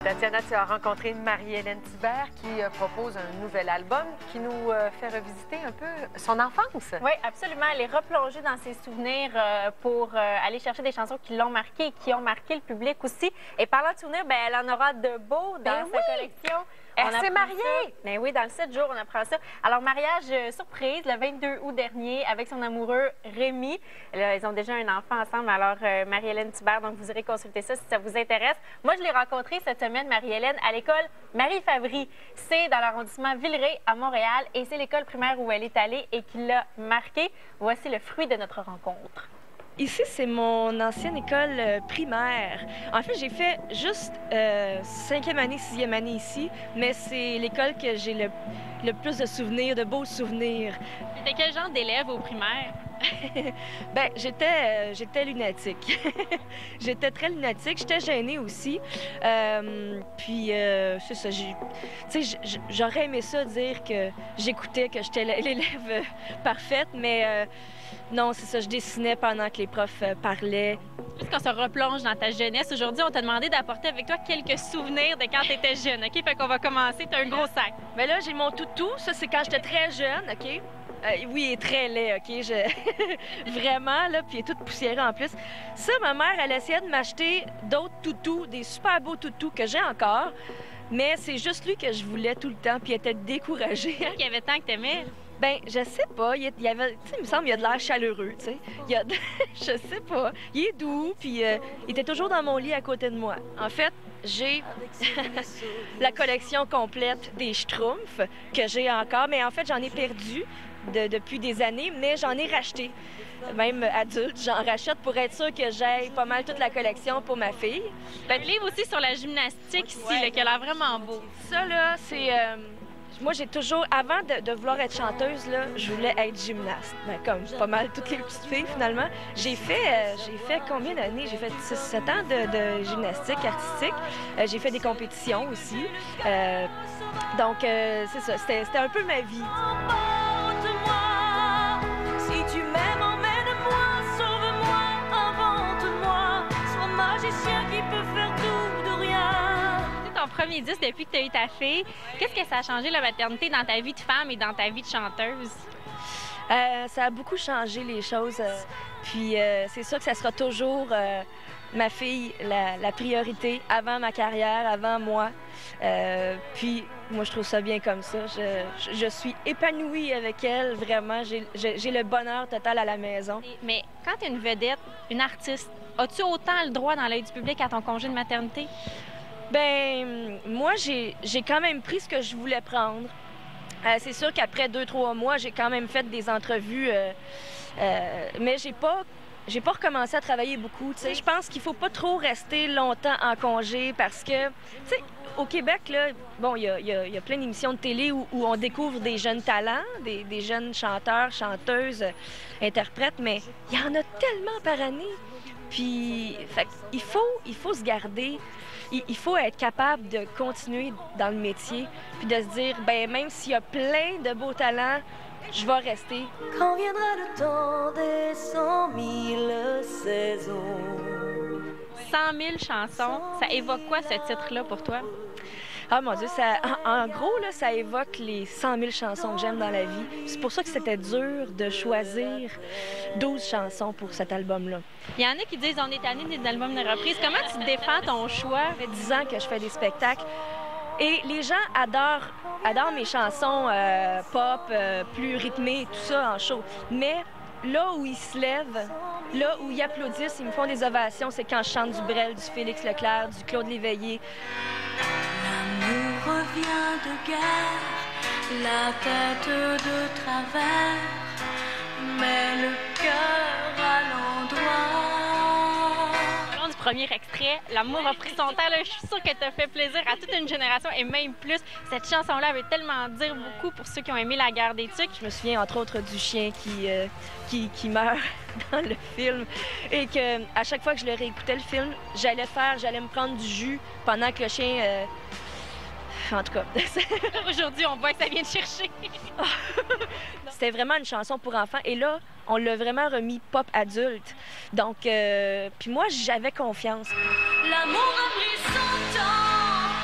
Tatiana, tu as rencontré Marie-Hélène Thibert qui propose un nouvel album qui nous fait revisiter un peu son enfance. Oui, absolument. Elle est replongée dans ses souvenirs pour aller chercher des chansons qui l'ont marquée et qui ont marqué le public aussi. Et parlant de souvenirs, ben, elle en aura de beaux dans sa collection. Elle s'est mariée! Ben oui, dans le 7 jours, on apprend ça. Alors, mariage surprise le 22 août dernier avec son amoureux Rémi. Là, ils ont déjà un enfant ensemble. Alors, Marie-Hélène Thibert, donc vous irez consulter ça si ça vous intéresse. Moi, je l'ai rencontrée cette semaine, Marie-Hélène, à l'école Marie-Favry. C'est dans l'arrondissement Villeray à Montréal et c'est l'école primaire où elle est allée et qui l'a marquée. Voici le fruit de notre rencontre. Ici, c'est mon ancienne école primaire. En fait, j'ai fait juste 5e année, 6e année ici, mais c'est l'école que j'ai le plus de souvenirs, de beaux souvenirs. C'était quel genre d'élève au primaire? Bien, j'étais lunatique. J'étais très lunatique. J'étais gênée aussi. Puis, c'est ça. Tu sais, j'aurais aimé ça dire que j'écoutais, que j'étais l'élève parfaite, mais non, c'est ça. Je dessinais pendant que les profs parlaient. Puisqu'on se replonge dans ta jeunesse, aujourd'hui, on t'a demandé d'apporter avec toi quelques souvenirs de quand tu étais jeune, OK? Fait qu'on va commencer. Tu as un gros sac. Bien là, j'ai mon toutou. Ça, c'est quand j'étais très jeune, OK? Oui, il est très laid, OK? Vraiment, là, puis il est tout poussiéreux en plus. Ça, ma mère, elle essayait de m'acheter d'autres toutous, des super beaux toutous que j'ai encore, mais c'est juste lui que je voulais tout le temps, puis elle était découragée. Il y avait tant que t'aimais? Ben, je sais pas. Il y avait, tu sais, il me semble qu'il a de l'air chaleureux, tu sais. Je sais pas. Il est doux, puis il était toujours dans mon lit à côté de moi. En fait, j'ai la collection complète des Schtroumpfs que j'ai encore, mais en fait, j'en ai perdu depuis des années, mais j'en ai racheté. Même adulte, j'en rachète pour être sûre que j'ai pas mal toute la collection pour ma fille. Ben, le livre aussi sur la gymnastique ici, là, qui a l'air vraiment beau. Ça, là, c'est... Moi, j'ai toujours, avant de vouloir être chanteuse, là, je voulais être gymnaste. Ben, comme pas mal toutes les petites filles, finalement. J'ai fait combien d'années? J'ai fait 6-7 ans de gymnastique artistique. J'ai fait des compétitions aussi. Donc, c'est ça, c'était un peu ma vie. Si tu m'aimes, emmène-moi, sauve-moi, invente-moi, sois magicien qui peut faire tout de rien. Ton premier disque depuis que tu as eu ta fille, qu'est-ce que ça a changé la maternité dans ta vie de femme et dans ta vie de chanteuse? Ça a beaucoup changé les choses. Puis c'est sûr que ça sera toujours ma fille la priorité avant ma carrière, avant moi. Puis moi, je trouve ça bien comme ça. Je suis épanouie avec elle, vraiment. J'ai le bonheur total à la maison. Mais quand tu es une vedette, une artiste, as-tu autant le droit dans l'œil du public à ton congé de maternité? Ben moi, j'ai quand même pris ce que je voulais prendre. C'est sûr qu'après 2-3 mois, j'ai quand même fait des entrevues, mais j'ai pas recommencé à travailler beaucoup. T'sais. Je pense qu'il faut pas trop rester longtemps en congé parce que, tu sais, au Québec, là, bon, il y a plein d'émissions de télé où on découvre des jeunes talents, des jeunes chanteurs, chanteuses, interprètes, mais il y en a tellement par année. Puis, il faut se garder. Il faut être capable de continuer dans le métier, puis de se dire, ben même s'il y a plein de beaux talents, je vais rester. Quand viendra le temps des 100 000 saisons? 100 000 chansons, ça évoque quoi ce titre-là pour toi? Ah mon Dieu, en gros, là, ça évoque les 100 000 chansons que j'aime dans la vie. C'est pour ça que c'était dur de choisir 12 chansons pour cet album-là. Il y en a qui disent on est tanné des albums de reprise. Comment tu défends ton choix? Ça fait 10 ans que je fais des spectacles et les gens adorent mes chansons pop, plus rythmées, tout ça en show. Mais là où ils se lèvent, là où ils applaudissent, ils me font des ovations, c'est quand je chante du Brel, du Félix Leclerc, du Claude Léveillé. L'amour revient de guerre, la tête de travers, mais le cœur à l'endroit. Lors du premier extrait, l'amour a pris son temps. Là, je suis sûre que tu as fait plaisir à toute une génération et même plus. Cette chanson-là avait tellement dire beaucoup pour ceux qui ont aimé La Guerre des Tucs. Je me souviens entre autres du chien qui meurt dans le film et que à chaque fois que je le réécoutais le film, j'allais me prendre du jus pendant que le chien en tout cas. Aujourd'hui, on voit que ça vient de chercher. C'était vraiment une chanson pour enfants. Et là, on l'a vraiment remis pop adulte. Donc, puis moi, j'avais confiance. L'amour a pris son temps.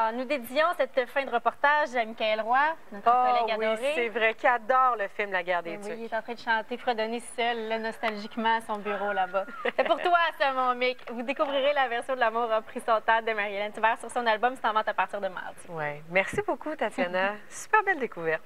Alors, nous dédions cette fin de reportage à Michael Roy, notre collègue oui, adoré. c'est vrai qu'il adore le film La guerre des Et oui, tucs. il est en train de chanter, fredonner seul, là, nostalgiquement à son bureau là-bas. C'est pour toi, ça, mon Mick. Vous découvrirez la version de L'amour a pris son temps de Marie-Hélène Thibert sur son album. C'est en vente à partir de mardi. Ouais. Merci beaucoup, Tatiana. Super belle découverte.